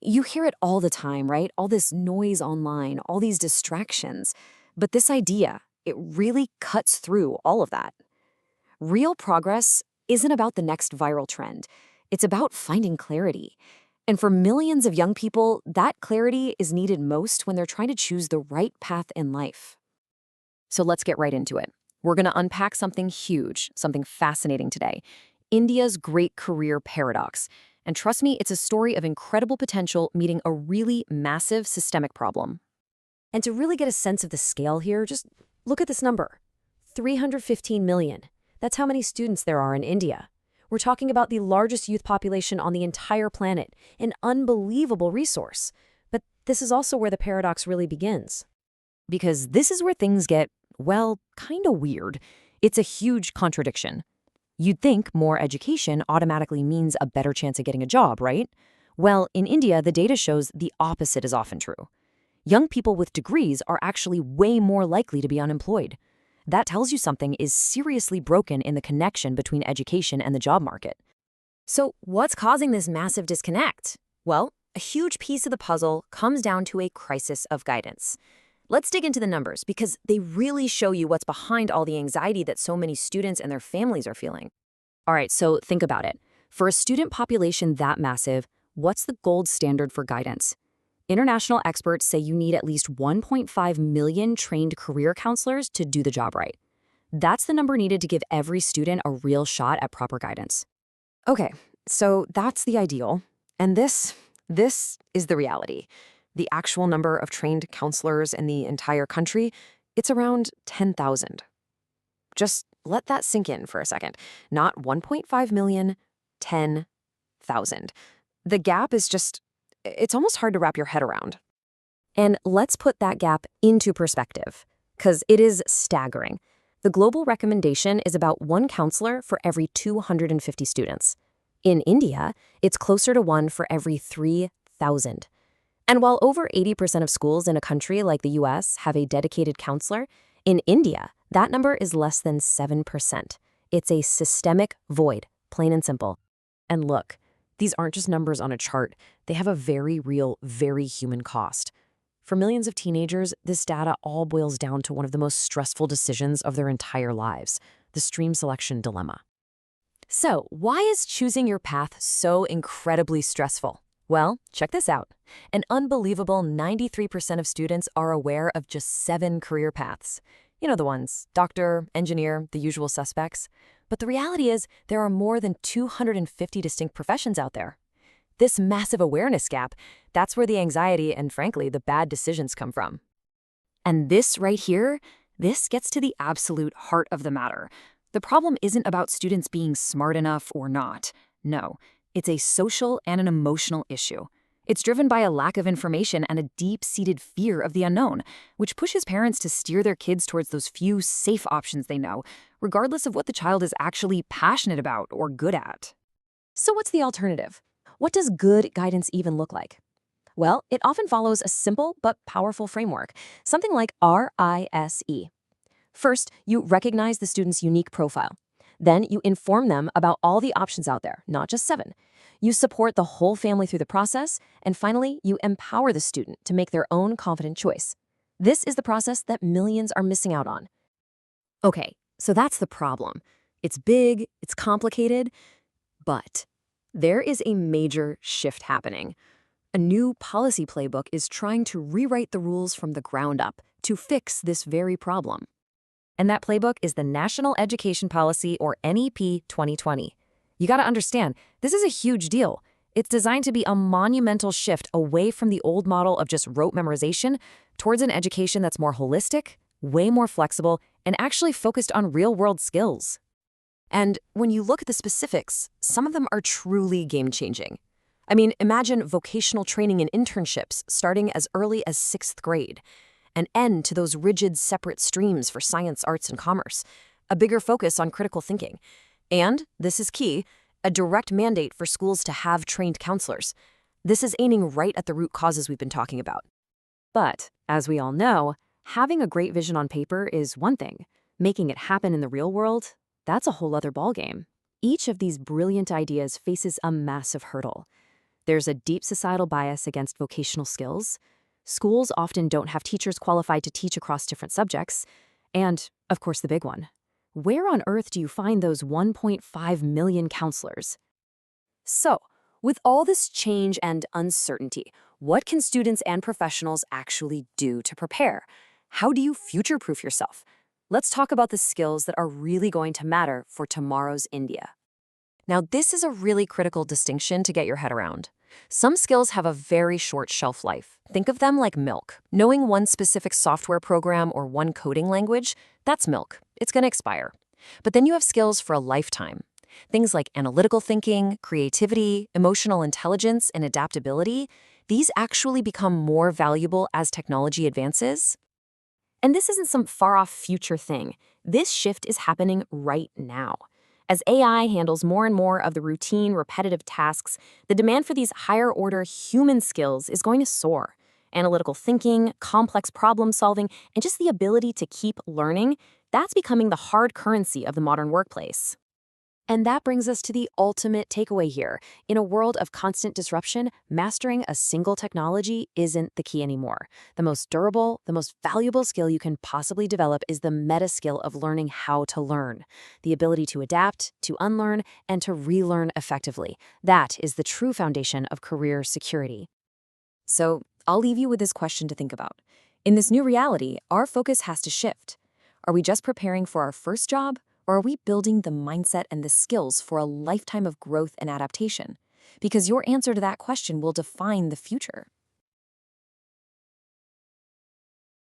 You hear it all the time, right? All this noise online, all these distractions. But this idea, it really cuts through all of that. Real progress isn't about the next viral trend. It's about finding clarity. And for millions of young people, that clarity is needed most when they're trying to choose the right path in life. So let's get right into it. We're going to unpack something huge, something fascinating today. India's great career paradox. And trust me, it's a story of incredible potential meeting a really massive systemic problem. And to really get a sense of the scale here, just look at this number. 315 million. That's how many students there are in India. We're talking about the largest youth population on the entire planet, an unbelievable resource. But this is also where the paradox really begins. Because this is where things get, well, kind of weird. It's a huge contradiction. You'd think more education automatically means a better chance of getting a job, right? Well, in India, the data shows the opposite is often true. Young people with degrees are actually way more likely to be unemployed. That tells you something is seriously broken in the connection between education and the job market. So what's causing this massive disconnect? Well, a huge piece of the puzzle comes down to a crisis of guidance. Let's dig into the numbers because they really show you what's behind all the anxiety that so many students and their families are feeling. All right, so think about it. For a student population that massive, what's the gold standard for guidance? International experts say you need at least 1.5 million trained career counselors to do the job right. That's the number needed to give every student a real shot at proper guidance. Okay, so that's the ideal. And this is the reality. The actual number of trained counselors in the entire country, it's around 10,000. Just let that sink in for a second. Not 1.5 million, 10,000. The gap is it's almost hard to wrap your head around. And let's put that gap into perspective, because it is staggering. The global recommendation is about one counselor for every 250 students. In India, it's closer to one for every 3,000. And while over 80% of schools in a country like the US have a dedicated counselor, in India, that number is less than 7%. It's a systemic void, plain and simple. And look, these aren't just numbers on a chart. They have a very real, very human cost. For millions of teenagers, this data all boils down to one of the most stressful decisions of their entire lives, the stream selection dilemma. So, why is choosing your path so incredibly stressful? Well, check this out. An unbelievable 93% of students are aware of just 7 career paths. You know the ones, doctor, engineer, the usual suspects. But the reality is there are more than 250 distinct professions out there. This massive awareness gap, that's where the anxiety and, frankly, the bad decisions come from. And this right here, this gets to the absolute heart of the matter. The problem isn't about students being smart enough or not. No. It's a social and an emotional issue. It's driven by a lack of information and a deep-seated fear of the unknown, which pushes parents to steer their kids towards those few safe options they know, regardless of what the child is actually passionate about or good at. So what's the alternative? What does good guidance even look like? Well, it often follows a simple but powerful framework, something like RISE. First, you recognize the student's unique profile. Then you inform them about all the options out there, not just 7. You support the whole family through the process, and finally, you empower the student to make their own confident choice. This is the process that millions are missing out on. Okay, so that's the problem. It's big, it's complicated, but there is a major shift happening. A new policy playbook is trying to rewrite the rules from the ground up to fix this very problem. And that playbook is the National Education Policy, or NEP 2020. You gotta understand, this is a huge deal. It's designed to be a monumental shift away from the old model of just rote memorization towards an education that's more holistic, way more flexible, and actually focused on real-world skills. And when you look at the specifics, some of them are truly game-changing. I mean, imagine vocational training and internships starting as early as 6th grade. An end to those rigid separate streams for science, arts, and commerce, a bigger focus on critical thinking. And, this is key, a direct mandate for schools to have trained counselors. This is aiming right at the root causes we've been talking about. But, as we all know, having a great vision on paper is one thing. Making it happen in the real world, that's a whole other ballgame. Each of these brilliant ideas faces a massive hurdle. There's a deep societal bias against vocational skills. Schools often don't have teachers qualified to teach across different subjects. And, of course, the big one. Where on earth do you find those 1.5 million counselors? So, with all this change and uncertainty, what can students and professionals actually do to prepare? How do you future-proof yourself? Let's talk about the skills that are really going to matter for tomorrow's India. Now, this is a really critical distinction to get your head around. Some skills have a very short shelf life. Think of them like milk. Knowing one specific software program or one coding language, that's milk. It's going to expire. But then you have skills for a lifetime. Things like analytical thinking, creativity, emotional intelligence, and adaptability, these actually become more valuable as technology advances. And this isn't some far-off future thing. This shift is happening right now. As AI handles more and more of the routine, repetitive tasks, the demand for these higher-order human skills is going to soar. Analytical thinking, complex problem-solving, and just the ability to keep learning, that's becoming the hard currency of the modern workplace. And that brings us to the ultimate takeaway here. In a world of constant disruption, mastering a single technology isn't the key anymore. The most durable, the most valuable skill you can possibly develop is the meta skill of learning how to learn. The ability to adapt, to unlearn, and to relearn effectively. That is the true foundation of career security. So, I'll leave you with this question to think about. In this new reality, our focus has to shift. Are we just preparing for our first job? Or are we building the mindset and the skills for a lifetime of growth and adaptation? Because your answer to that question will define the future.